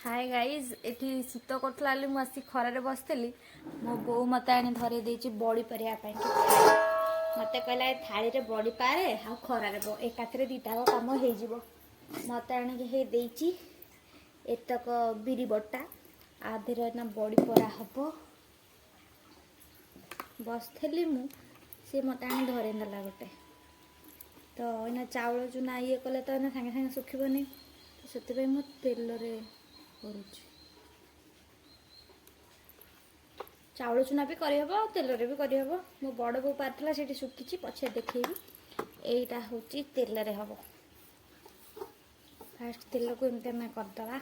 Hi guys एठी शीत करथला मु आसी खरारे बसतली मो बो मते आनी धरे देछि बड़ी परिया ପାଇଁ कि मते कहला थाली रे बड़ी पारे आ खरारे बो एकाथरे दीटा काम हे जिवो मते आनी के हे देछि एतक बिरी बट्टा आधेरे ना बड़ी परा हबो बसतली मु से मते आनी धरे नला गोटे तो इना चावल चुना ये कले तो ना संगे संगे सुखिबनी तो सेते पे मु तेल रे चाउल चुना भी करहब तेल रे भी करहब मो बड़ बो पारला से सुखी पछे देखेबी एटा होची तेल रे हब फास्ट तेल को एमते मैं करदवा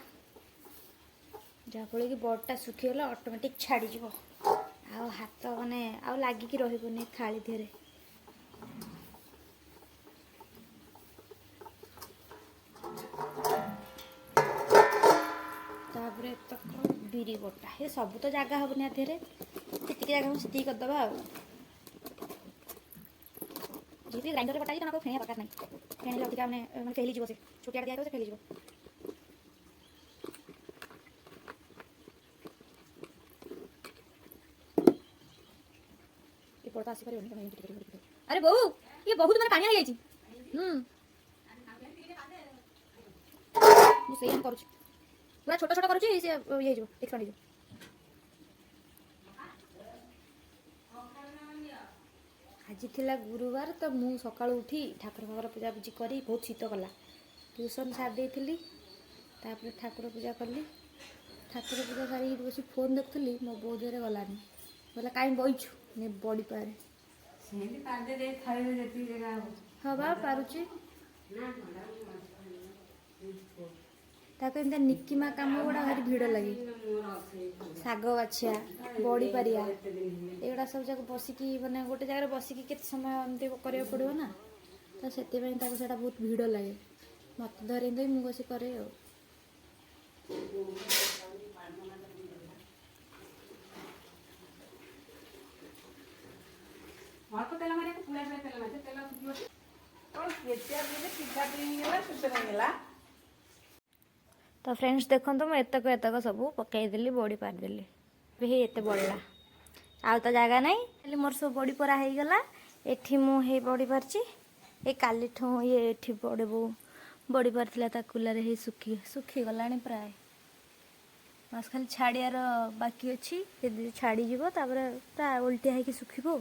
जहाँफल कि बड़टा सुखीगला ऑटोमेटिक छाड़ी जीवो आ हाथ माने आ लागिकी रहबनी थाली धेरे तक बिरी बटा ये सब तो जगह हेनी आधे जी जगह से करदे जी ग्राइंडर बटा तो फेण दरकार नहीं फेण अधिका मैंने फेली से छोटिया दिया से फेली अरे बहु ये बहुत मैंने पानी आई करुँ पूरा छोट छोट करुँच ये एक्सपांड हो आज थिला गुरुवार तो मु सका उठी ठाकुर फाकुर पूजा पूजी करी बहुत शीत कला ट्यूशन छाड़ी तापर ठाकुर पूजा कली ठाकुर पूजा सारी बस फोन देखुली मो बो देहरे गलानी बोला कहीं बईचु ने बड़ी पारे हाँ बा पारुची ताको एमती निकिमा काम गुड़ा भारी भिड़ लगे शाग बाछिया बड़ी पारिया एगुड़ा सब जगह बसिकी मैंने गोटे जगह बसिकी केते समय एमती करिया पड़ो ना तो से बहुत भिड़ लगे मत धरे दे मु बस करे तो फ्रेंड्स देखो तो मुझे एतक सब पकईदेली बड़ी पारिदेली भी एत बढ़ला आउ तो जगह नहीं मोर सब बड़ी परा हो गला एठी मुझे बड़ी पारची ए काली ये एठी बड़े बो बड़ी पारथिला कुलारे हे सुखी गला प्राय बस खाली छाड़ियार बाकी अच्छी छाड़ी जीवो प्राय उल्टिया है सुखिबो।